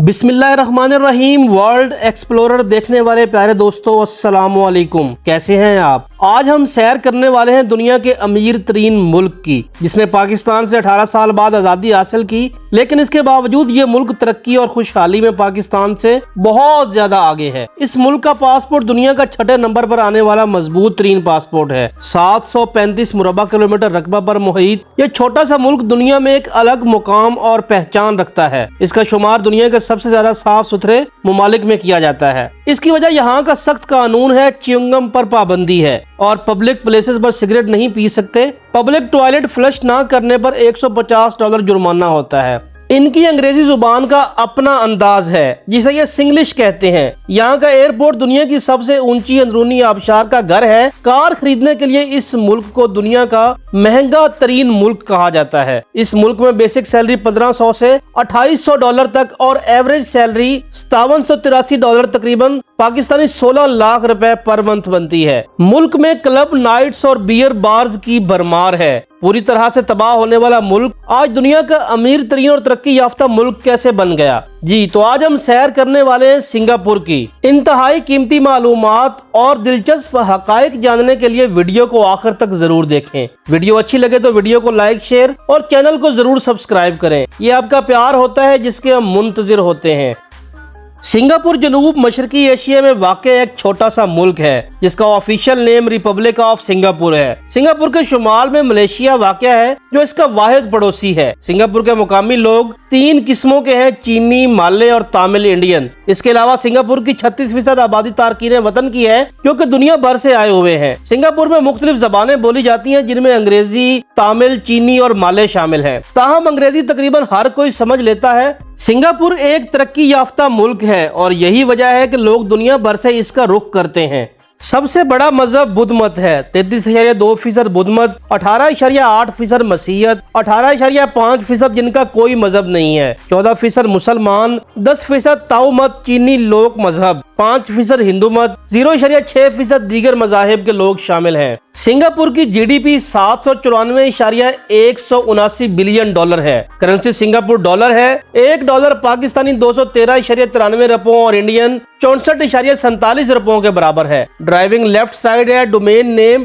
بسم اللہ الرحمن الرحیم۔ ورلڈ ایکسپلورر دیکھنے والے پیارے دوستو، السلام علیکم، کیسے ہیں آپ؟ آج ہم سیر کرنے والے ہیں دنیا کے امیر ترین ملک کی، جس نے پاکستان سے 18 سال بعد آزادی حاصل کی، لیکن اس کے باوجود یہ ملک ترقی اور خوشحالی میں پاکستان سے بہت زیادہ آگے ہے۔ اس ملک کا پاسپورٹ دنیا کا 6 نمبر پر آنے والا مضبوط ترین پاسپورٹ ہے۔ 735 مربع کلومیٹر رقبہ پر محیط یہ چھوٹا سا ملک دنیا میں ایک الگ مقام اور پہچان رکھتا ہے۔ اس کا شمار دنیا کے سب سے زیادہ صاف ستھرے ممالک میں کیا جاتا ہے۔ اس کی وجہ یہاں کا سخت قانون ہے، چیونگم پر پابندی ہے اور پبلک پلیسز پر سگریٹ نہیں پی سکتے۔ پبلک ٹوائلٹ فلش نہ کرنے پر $150 جرمانہ ہوتا ہے۔ ان کی انگریزی زبان کا اپنا انداز ہے جسے یہ سنگلش کہتے ہیں۔ یہاں کا ایئرپورٹ دنیا کی سب سے اونچی اندرونی آبشار کا گھر ہے۔ کار خریدنے کے لیے اس ملک کو دنیا کا مہنگا ترین ملک کہا جاتا ہے۔ اس ملک میں بیسک سیلری $1500 سے $2800 تک اور ایوریج سیلری $5783 تقریباً پاکستانی 16 لاکھ روپے پر منتھ بنتی ہے۔ ملک میں کلب نائٹس اور بیئر بارز کی بھرمار ہے۔ پوری طرح سے تباہ ہونے والا ملک آج دنیا کا امیر ترین اور ترقی یافتہ ملک کیسے بن گیا؟ جی تو آج ہم سیر کرنے والے ہیں سنگاپور کی۔ انتہائی قیمتی معلومات اور دلچسپ حقائق جاننے کے لیے ویڈیو کو آخر تک ضرور دیکھیں۔ ویڈیو اچھی لگے تو ویڈیو کو لائک، شیئر اور چینل کو ضرور سبسکرائب کریں۔ یہ آپ کا پیار ہوتا ہے جس کے ہم منتظر ہوتے ہیں۔ سنگاپور جنوب مشرقی ایشیا میں واقع ایک چھوٹا سا ملک ہے جس کا official name republic of Singapore ہے۔ سنگاپور کے شمال میں ملیشیا واقع ہے جو اس کا واحد پڑوسی ہے۔ سنگاپور کے مقامی لوگ 3 قسموں کے ہیں: چینی، مالے اور تامل انڈین۔ اس کے علاوہ سنگاپور کی 36% آبادی تارکین وطن کی ہے جو کہ دنیا بھر سے آئے ہوئے ہیں۔ سنگاپور میں مختلف زبانیں بولی جاتی ہیں جن میں انگریزی، تامل، چینی اور مالے شامل ہیں، تاہم انگریزی تقریباً ہر کوئی سمجھ لیتا ہے۔ سنگاپور ایک ترقی یافتہ ملک ہے اور یہی وجہ ہے کہ لوگ دنیا بھر سے اس کا رخ کرتے ہیں۔ سب سے بڑا مذہب بدھ مت ہے، 33.2% بدھ مت، 18.8% مسیحیت، 18.5% جن کا کوئی مذہب نہیں ہے، 14% مسلمان، 10% تاؤ مت چینی لوک مذہب، 5% ہندو مت، 0.6% دیگر مذاہب کے لوگ شامل ہیں۔ سنگاپور کی جی ڈی پی $794.179 بلین ہے۔ کرنسی سنگاپور ڈالر ہے۔ $1 پاکستانی 213.93 روپوں اور انڈین 64.47 روپوں کے برابر ہے۔ ڈرائیونگ لیفٹ سائیڈ ہے۔ ڈومین نیم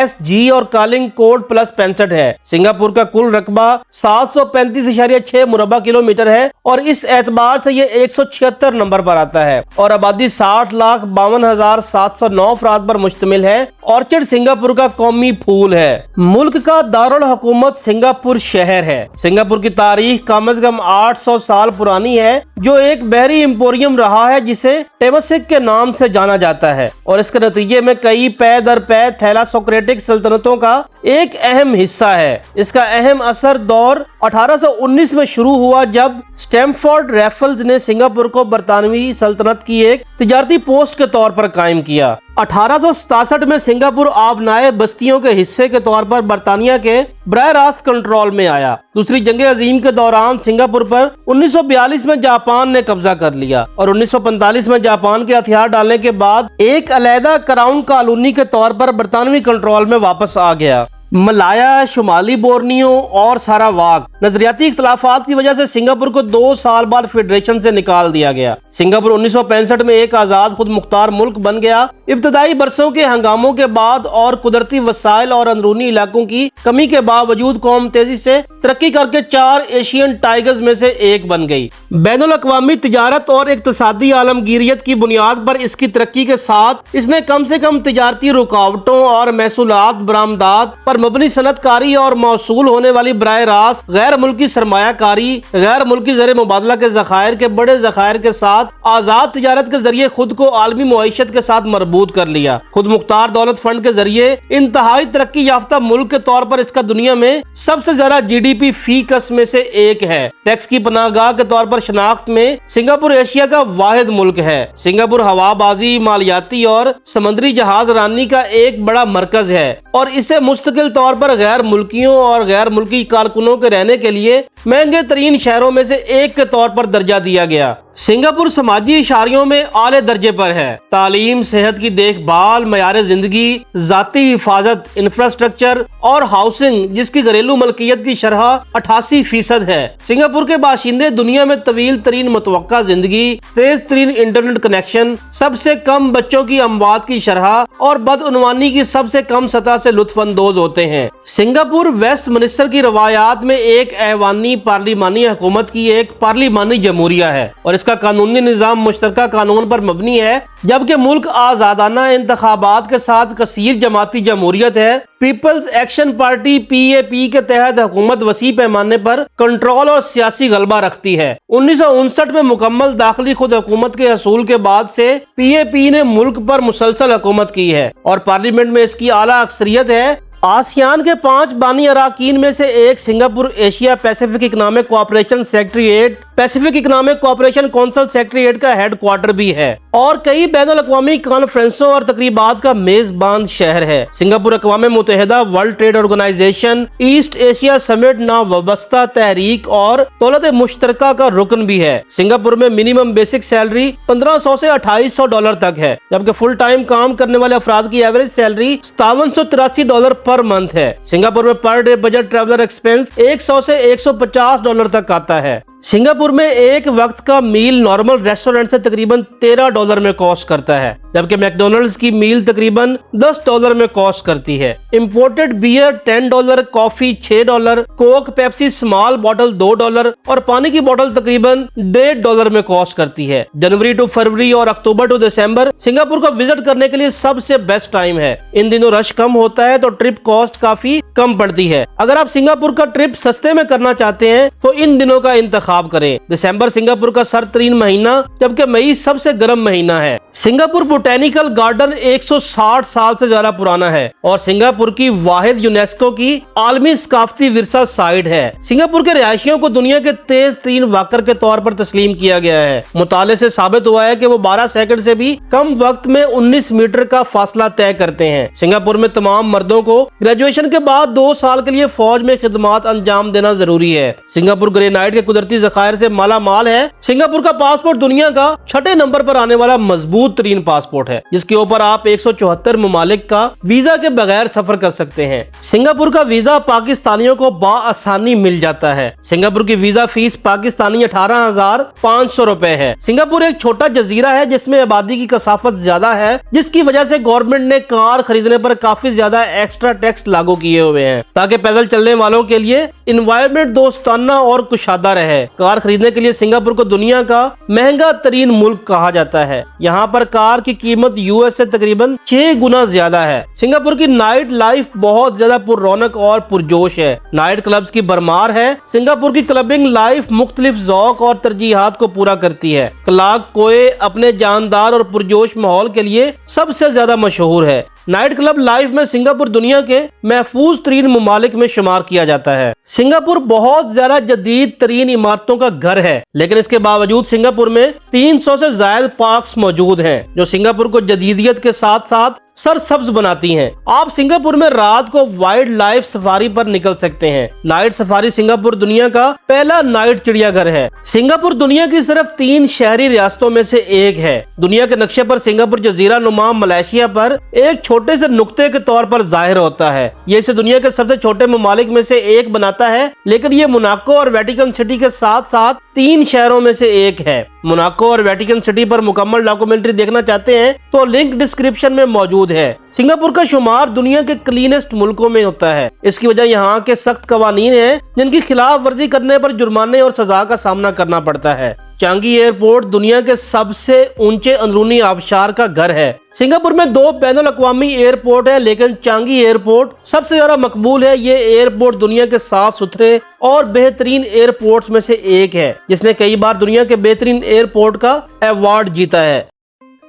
.sg اور کالنگ کوڈ +65 ہے۔ سنگاپور کا کل رقبہ 735.6 مربع کلومیٹر ہے اور اس اعتبار سے یہ 176 نمبر پر آتا ہے اور آبادی 60,52,709 افراد پر مشتمل ہے۔ آرچڈ سنگاپور کا قومی پھول ہے۔ ملک کا دارالحکومت سنگاپور شہر ہے۔ سنگاپور کی تاریخ کم از کم 800 سال پرانی ہے، جو ایک بحری ایمپوریم رہا ہے جسے ٹیمسک کے نام سے جانا جاتا ہے اور اس کے نتیجے میں کئی پے در پے تھیلاسوکریٹک سلطنتوں کا ایک اہم حصہ ہے۔ اس کا اہم اثر دور 1819 میں شروع ہوا جب اسٹیمفورڈ ریفلز نے سنگاپور کو برطانوی سلطنت کی ایک تجارتی پوسٹ کے طور پر قائم کیا۔ 1867 میں سنگاپور آبنائے بستیوں کے حصے کے طور پر برطانیہ کے براہ راست کنٹرول میں آیا۔ دوسری جنگ عظیم کے دوران سنگاپور پر 1942 میں جاپان نے قبضہ کر لیا اور 1945 میں جاپان کے ہتھیار ڈالنے کے بعد ایک علیحدہ کراؤن کالونی کے طور پر برطانوی کنٹرول میں واپس آ گیا۔ ملایا، شمالی بورنیو اور ساراواک نظریاتی اختلافات کی وجہ سے سنگاپور کو 2 سال بعد فیڈریشن سے نکال دیا گیا۔ سنگاپور 1965 میں ایک آزاد خود مختار ملک بن گیا۔ ابتدائی برسوں کے ہنگاموں کے بعد اور قدرتی وسائل اور اندرونی علاقوں کی کمی کے باوجود قوم تیزی سے ترقی کر کے 4 ایشین ٹائگرز میں سے ایک بن گئی۔ بین الاقوامی تجارت اور اقتصادی عالمگیریت کی بنیاد پر اس کی ترقی کے ساتھ اس نے کم سے کم تجارتی رکاوٹوں اور محصولات برآمدات پر مبنی صنعت کاری اور موصول ہونے والی براہ راست غیر ملکی سرمایہ کاری، غیر ملکی زر مبادلہ کے ذخائر کے بڑے ذخائر کے ساتھ آزاد تجارت کے ذریعے خود کو عالمی معیشت کے ساتھ مربوط کر لیا۔ خود مختار دولت فنڈ کے ذریعے انتہائی ترقی یافتہ ملک کے طور پر اس کا دنیا میں سب سے زیادہ جی ڈی پی فی کس میں سے ایک ہے۔ ٹیکس کی پناہ گاہ کے طور پر شناخت میں سنگاپور ایشیا کا واحد ملک ہے۔ سنگاپور ہوا بازی، مالیاتی اور سمندری جہاز رانی کا ایک بڑا مرکز ہے اور اسے مستقل طور پر غیر ملکیوں اور غیر ملکی کارکنوں کے رہنے کے لیے महंगे तरीन शहरों में से एक के तौर पर दर्जा दिया गया। सिंगापुर समाजी इशारियों में आले दर्जे पर है। तालीम, सेहत की देखभाल, मयार जिंदगी, जाती हिफाजत, इंफ्रास्ट्रक्चर और हाउसिंग जिसकी घरेलू मलकियत की शरह 88% है। सिंगापुर के बाशिंदे दुनिया में तवील तरीन मुतवक्का जिंदगी, तेज तरीन इंटरनेट कनेक्शन, सबसे कम बच्चों की अमवात की शरह और बदउनवानी की सबसे कम सतह से लुत्फानंदोज होते हैं। सिंगापुर वेस्ट मिनिस्टर की रवायात में एक ऐवानी पार्लिमानी हुकूमत की एक पार्लिमानी जमहूरिया है और इसका कानूनी निज़ाम मुश्तरका कानून पर मबनी है, जबकि मुल्क आज़ादाना इंतखाबात के साथ कसीर जमाती जमहूरियत है। पीपल्स एक्शन पार्टी PAP के तहत हुकूमत वसी पैमाने पर कंट्रोल और सियासी गलबा रखती है। 1959 में मुकम्मल दाखिली खुद हुकूमत के हसूल के बाद से PAP ने मुल्क पर मुसलसल हुकूमत की है और पार्लियामेंट में इसकी आला अक्सरियत है। आसियान के 5 बानी अराकीन में से एक Singapore Asia Pacific economic cooperation secretariat, Pacific economic cooperation council secretariat का हेडक्वार्टर भी है और कई बैनुल-अक़वामी कॉन्फ्रेंसों और तकरीबात का मेजबान शहर है। सिंगापुर अक़वाम मुत्तहिदा, World Trade Organization, East Asia summit, नावाबस्ता तहरीक और दौलत मुश्तरका का रुकन भी है। सिंगापुर में मिनिमम बेसिक सैलरी $1500 से $2800 तक है, जबकि फुल टाइम काम करने वाले अफराद की एवरेज सैलरी $5783 पर मंथ है। सिंगापुर में per day budget traveller expense $100 से $150 तक आता है। सिंगापुर में एक वक्त का मील नॉर्मल रेस्टोरेंट से तकरीबन $13 में कॉस्ट करता है, जबकि मैकडोनल्ड्स की मील तकरीबन $10 में कॉस्ट करती है। Imported beer $10, coffee $6, Coke Pepsi small बोतल $2 और पानी की बोतल तकरीबन $1.5 में कॉस्ट करती है। जनवरी टू फरवरी और अक्टूबर टू दिसंबर सिंगापुर को विजिट करने के लिए सबसे बेस्ट टाइम है। इन दिनों रश कम होता है तो ट्रिप कॉस्ट काफी कम पड़ती है। अगर आप सिंगापुर का ट्रिप सस्ते में करना चाहते हैं तो इन दिनों का इंतखाब करें। दिसंबर सिंगापुर का सर्द-तरीन महीना, जबकि मई सबसे गर्म महीना है। सिंगापुर बोटेनिकल गार्डन 160 साल से ज्यादा पुराना है और सिंगापुर की वाहिद यूनेस्को की आलमी सकाफती विरसा साइट है। सिंगापुर के रिहायशियों को दुनिया के तेज तरीन वाकर के तौर पर तस्लीम किया गया है। मुताले से साबित हुआ है कि वो 12 सेकंड से भी कम वक्त में 19 मीटर का फासला तय करते हैं। सिंगापुर में तमाम मर्दों को ग्रेजुएशन के बाद 2 साल के लिए फौज में खिदमत अंजाम देना जरूरी है। सिंगापुर ग्रेनाइट के कुदरती ज़खायर से माला माल है। सिंगापुर का पासपोर्ट दुनिया का 6ठे नंबर पर आने वाला मजबूत तरीन पासपोर्ट है, जिसके ऊपर आप 174 ममालिक का वीजा के बगैर सफर कर सकते हैं। सिंगापुर का वीजा पाकिस्तानियों को बाआसानी मिल जाता है। सिंगापुर की वीजा फीस पाकिस्तानी 18,500 रुपए है। सिंगापुर एक छोटा जजीरा है जिसमें आबादी की कसाफत ज्यादा है, जिसकी वजह से गवर्नमेंट ने कार खरीदने पर काफी ज्यादा एक्स्ट्रा टैक्स लागू किए हुए हैं, ताकि पैदल चलने वालों के लिए इन्वायरमेंट दोस्ताना और कुशादा रहे। कार खरीदने के लिए सिंगापुर को दुनिया का महंगा तरीन मुल्क कहा जाता है। यहाँ पर कार की कीमत US से तकरीबन 6 गुना ज्यादा है। सिंगापुर की नाइट लाइफ बहुत ज्यादा पुररौनक और पुरजोश है। नाइट क्लब्स की भरमार है। सिंगापुर की क्लबिंग लाइफ मुख्तलिफ ज़ौक और तरजीहात को पूरा करती है। क्लाक कोए अपने जानदार और पुरजोश माहौल के लिए सबसे ज्यादा मशहूर है। नाइट क्लब लाइफ में सिंगापुर दुनिया के महफूज तरीन ममालिक में शुमार किया जाता है। सिंगापुर बहुत ज्यादा जदीद तरीन इमारतों का घर है, लेकिन इसके बावजूद सिंगापुर में 300 से ज्यादा पार्क्स मौजूद हैं, जो सिंगापुर को जदीदियत के साथ साथ सरसब्ज बनाती हैं। आप सिंगापुर में रात को वाइल्ड लाइफ सफारी पर निकल सकते हैं। नाइट सफारी सिंगापुर दुनिया का पहला नाइट चिड़ियाघर है। सिंगापुर दुनिया की सिर्फ 3 शहरी रियासतों में से एक है। दुनिया के नक्शे पर सिंगापुर जजीरा नुमा मलेशिया पर एक छोटे से नुक्ते के तौर पर जाहिर होता है। ये इसे दुनिया के सबसे छोटे ममालिक में से एक बनाता है, लेकिन ये मोनाको और वेटिकन सिटी के साथ साथ 3 शहरों में से एक है। मोनाको और वेटिकन सिटी पर मुकम्मल डॉक्यूमेंट्री देखना चाहते हैं तो लिंक डिस्क्रिप्शन में मौजूद है। सिंगापुर का शुमार दुनिया के क्लीनेस्ट मुल्कों में होता है। इसकी वजह यहाँ के सख्त कवानीन हैं, जिनकी खिलाफ वर्जी करने पर जुर्माने और सजा का सामना करना पड़ता है। चांगी एयरपोर्ट दुनिया के सबसे ऊंचे अंदरूनी आबशार का घर है। सिंगापुर में 2 बैनुल-अक़वामी एयरपोर्ट है, लेकिन चांगी एयरपोर्ट सबसे ज्यादा मकबूल है। ये एयरपोर्ट दुनिया के साफ सुथरे और बेहतरीन एयरपोर्ट्स में से एक है, जिसने कई बार दुनिया के बेहतरीन एयरपोर्ट का अवार्ड जीता है।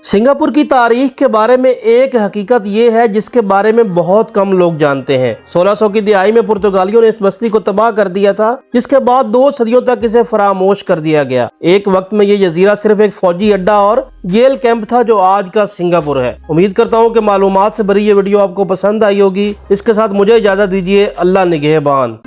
सिंगापुर की तारीख के बारे में एक हकीकत ये है जिसके बारे में बहुत कम लोग जानते हैं। 1600 की दिहाई में पुर्तगालियों ने इस बस्ती को तबाह कर दिया था, जिसके बाद 2 सदियों तक इसे फरामोश कर दिया गया। एक वक्त में ये जजीरा सिर्फ एक फौजी अड्डा और जेल कैंप था, जो आज का सिंगापुर है। उम्मीद करता हूँ कि मालूमात से भरी ये वीडियो आपको पसंद आई होगी। इसके साथ मुझे इजाजत दीजिए। अल्लाह निगहबान।